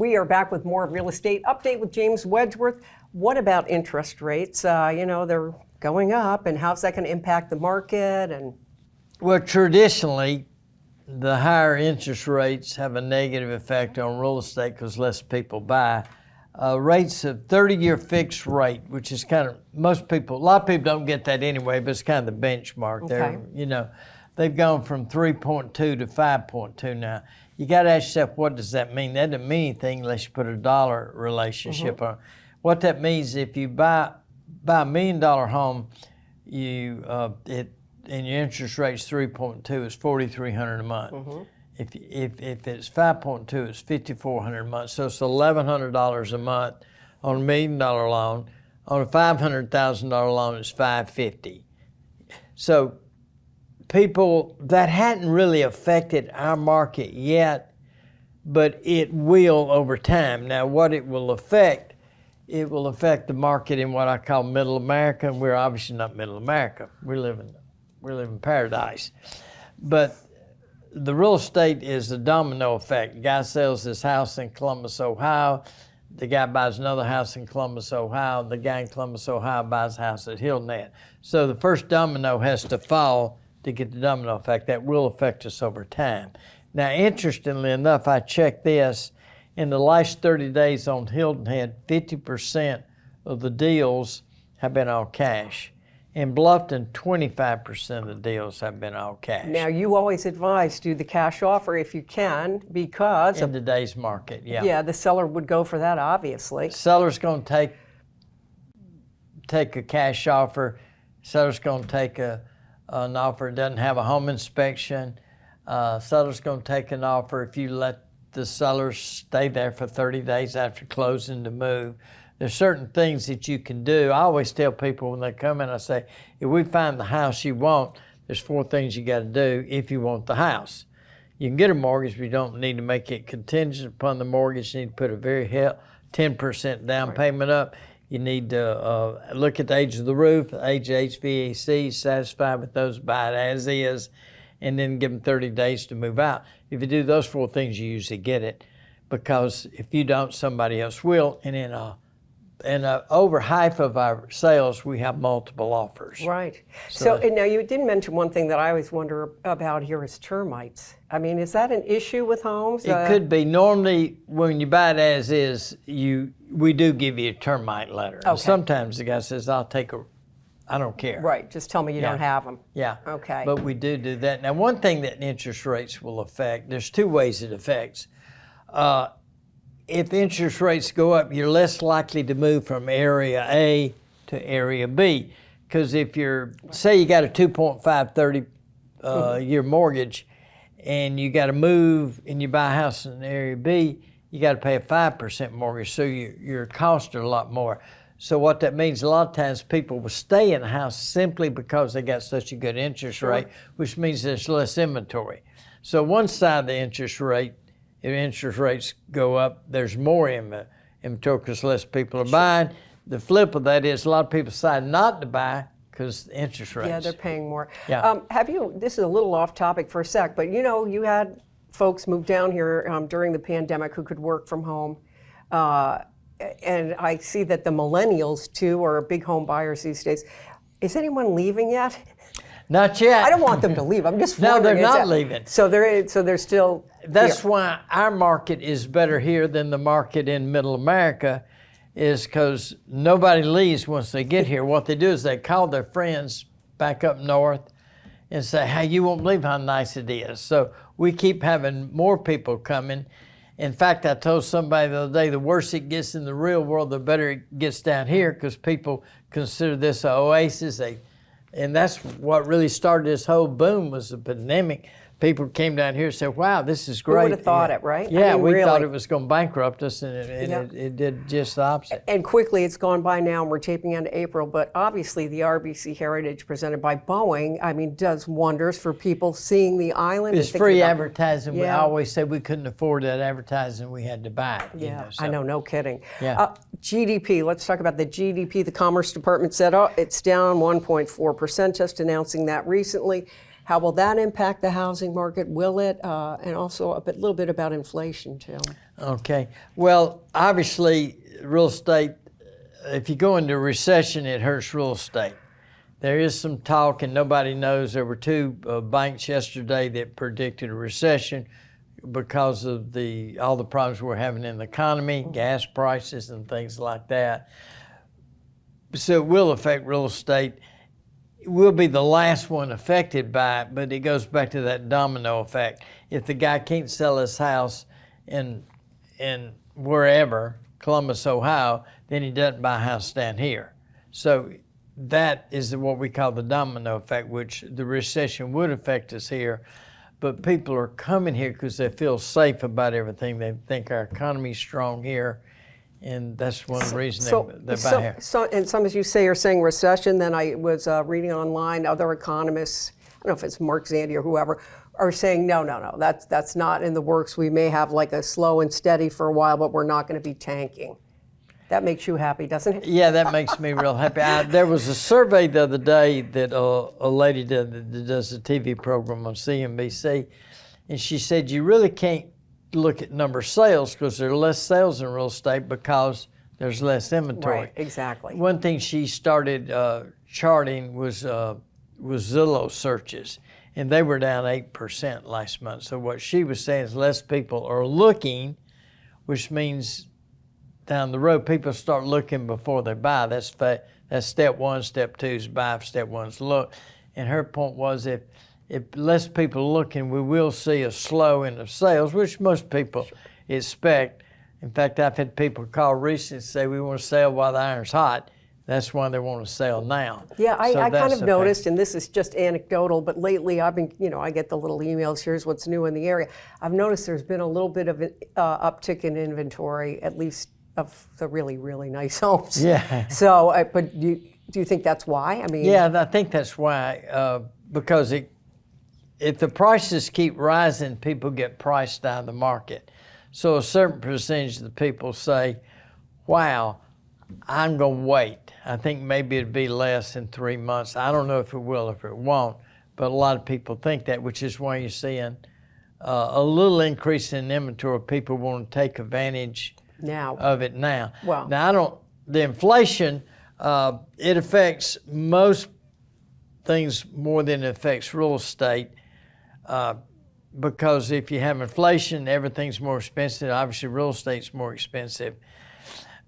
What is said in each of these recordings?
We are back with more Real Estate Update with James Wedgeworth. What about interest rates? They're going up, and how's that going to impact the market? And well, traditionally, the higher interest rates have a negative effect on real estate because less people buy. Rates of 30-year fixed rate, which is kind of, a lot of people don't get that anyway, but it's kind of the benchmark. Okay. They've gone from 3.2 to 5.2 now. You got to ask yourself, what does that mean? That doesn't mean anything unless you put a dollar relationship on it. What that means, if you buy a $1 million home, and your interest rate's 3.2, it's $4,300 a month. If it's 5.2, it's $5,400 a month. So it's $1,100 a month on $1 million loan. On a $500,000 loan, it's $550. So people, that hadn't really affected our market yet, but it will over time. Now, what it will affect the market in what I call Middle America, and we're obviously not Middle America. We live in paradise. But the real estate is the domino effect. The guy sells his house in Columbus, Ohio. The guy buys another house in Columbus, Ohio. The guy in Columbus, Ohio buys a house at Hilton. So the first domino has to fall to get the domino effect. That will affect us over time. Now, interestingly enough, I checked this. In the last 30 days on Hilton Head, 50% of the deals have been all cash. In Bluffton, 25% of the deals have been all cash. now you always advise do the cash offer if you can, because In today's market, the seller would go for that, obviously. Seller's going to take a cash offer. Seller's going to take an offer that doesn't have a home inspection. Seller's going to take an offer if you let the seller stay there for 30 days after closing to move. There's certain things that you can do. I always tell people when they come in, I say, if we find the house you want, there's 4 things you got to do if you want the house. You can get a mortgage, but you don't need to make it contingent upon the mortgage. You need to put a very 10% down payment up. You need to look at the age of the roof, the age of HVAC, satisfied with those, buy it as is, and then give them 30 days to move out. If you do those 4 things, you usually get it, because if you don't, somebody else will. And in over half of our sales, we have multiple offers. Right. So and now you did mention one thing that I always wonder about here is termites. I mean, is that an issue with homes? It could be. Normally, when you buy it as is, we do give you a termite letter. Okay. And sometimes the guy says, I don't care. Right, just tell me you don't have them. Yeah. Okay. But we do that. Now, one thing that interest rates will affect, there's 2 ways it affects. If interest rates go up, you're less likely to move from area A to area B. Because if say you got a 2.5 year mortgage, and you got to move and you buy a house in area B, you got to pay a 5% mortgage, so your costs are a lot more. So what that means, a lot of times people will stay in a house simply because they got such a good interest rate, which means there's less inventory. So one side of the interest rate, if interest rates go up, there's more inventory because less people are buying. The flip of that is a lot of people decide not to buy because the interest rates. Yeah, they're paying more. Yeah. This is a little off topic for a sec, but you had folks move down here during the pandemic who could work from home. And I see that the millennials, too, are big home buyers these days. Is anyone leaving yet? Not yet. I don't want them to leave. I'm just No, wondering. they're not leaving. So they're still That's here. why our market is better here than the market in Middle America, is because nobody leaves once they get here. What they do is they call their friends back up north and say, hey, you won't believe how nice it is. So we keep having more people coming. In fact, I told somebody the other day, the worse it gets in the real world, the better it gets down here, because people consider this an oasis. And that's what really started this whole boom, was the pandemic. People came down here and said, wow, this is great. Who would have thought it, right? Yeah, I mean, we really. thought it was going to bankrupt us, and it did just the opposite. And quickly, it's gone by now, and we're taping into April, but obviously the RBC Heritage presented by Boeing, does wonders for people seeing the island. It's free advertising. Yeah. We always said we couldn't afford that advertising. We had to buy it. Yeah, So. I know, no kidding. Yeah. GDP, let's talk about the GDP. The Commerce Department said it's down 1.4%, just announcing that recently. How will that impact the housing market? Will it? And also a little bit about inflation too. Okay. Well, obviously, real estate, if you go into recession, it hurts real estate. There is some talk, and nobody knows. There were two banks yesterday that predicted a recession because of all the problems we're having in the economy, gas prices and things like that. So it will affect real estate. We'll be the last one affected by it, but it goes back to that domino effect. If the guy can't sell his house in wherever, Columbus, Ohio, then he doesn't buy a house down here. So that is what we call the domino effect, which the recession would affect us here. But people are coming here because they feel safe about everything. They think our economy's strong here, and that's one of the reasons they buy here. So, and some, as you say, are saying recession. Then I was reading online, other economists, I don't know if it's Mark Zandi or whoever, are saying, no, that's not in the works. We may have like a slow and steady for a while, but we're not going to be tanking. That makes you happy, doesn't it? Yeah, that makes me real happy. There was a survey the other day that a lady did that does a TV program on CNBC, and she said you really can't look at number of sales because there are less sales in real estate because there's less inventory. Right, exactly. One thing she started charting was Zillow searches, and they were down 8% last month. So what she was saying is less people are looking, which means down the road, people start looking before they buy. That's step one. Step two is buy. Step one is look. And her point was if less people are looking, we will see a slow in the sales, which most people expect. In fact, I've had people call recently and say we want to sell while the iron's hot. That's why they want to sell now. Yeah, I kind of noticed, and this is just anecdotal, but lately I've been, I get the little emails, here's what's new in the area. I've noticed there's been a little bit of an uptick in inventory, at least of the really, really nice homes. Yeah. So, but do you think that's why? I mean. Yeah, I think that's why, because if the prices keep rising, people get priced out of the market. So a certain percentage of the people say, wow, I'm going to wait. I think maybe it'd be less in 3 months. I don't know if it will, if it won't, but a lot of people think that, which is why you're seeing a little increase in inventory. People want to take advantage of it now. Wow. Now, the inflation, it affects most things more than it affects real estate, because if you have inflation, everything's more expensive. Obviously, real estate's more expensive.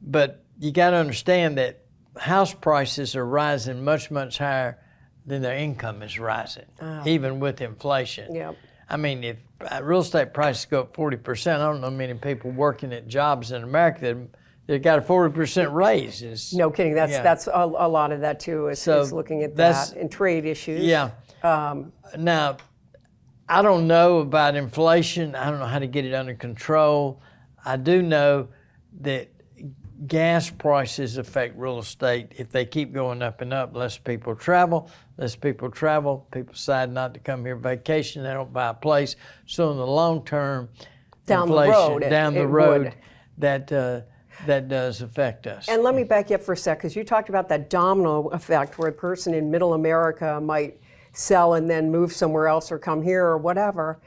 But you got to understand that house prices are rising much, much higher than their income is rising, even with inflation. Yep. I mean, if real estate prices go up 40%, I don't know many people working at jobs in America that got a 40% raise. No kidding. That's a lot of that too. Is looking at that and trade issues. Yeah. Now, I don't know about inflation. I don't know how to get it under control. I do know that gas prices affect real estate. If they keep going up and up, less people travel, people decide not to come here vacation, they don't buy a place. So in the long term, down the road, that does affect us. And let me back you up for a sec, because you talked about that domino effect where a person in middle America might sell and then move somewhere else or come here or whatever.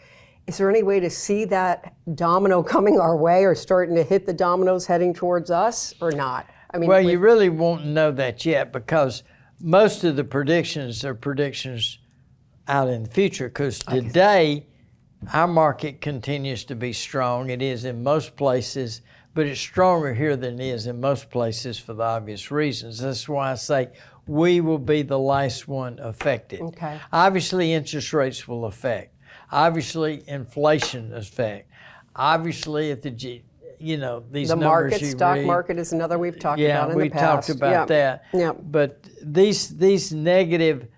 Is there any way to see that domino coming our way or starting to hit the dominoes heading towards us or not? I mean, well, you really won't know that yet because most of the predictions are predictions out in the future, because today our market continues to be strong. It is in most places, but it's stronger here than it is in most places for the obvious reasons. That's why I say we will be the last one affected. Okay. Obviously, interest rates will affect. Obviously, inflation affect. Obviously, if these the numbers stock market is another we've talked about in the past. Yeah, we talked about that. Yeah. But these negative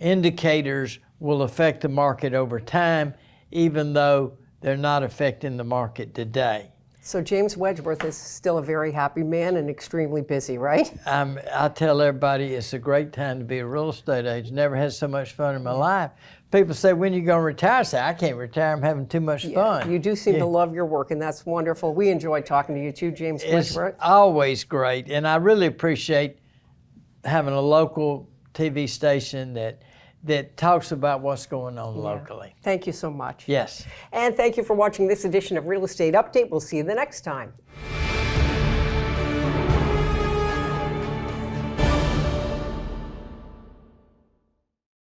indicators will affect the market over time, even though they're not affecting the market today. So James Wedgeworth is still a very happy man and extremely busy, right? I tell everybody it's a great time to be a real estate agent. Never had so much fun in my life. People say, when are you going to retire? I say, I can't retire. I'm having too much fun. You do seem to love your work, and that's wonderful. We enjoy talking to you too, James Wedgeworth. It's always great, and I really appreciate having a local TV station that that talks about what's going on locally. Thank you so much. Yes. And thank you for watching this edition of Real Estate Update. We'll see you the next time.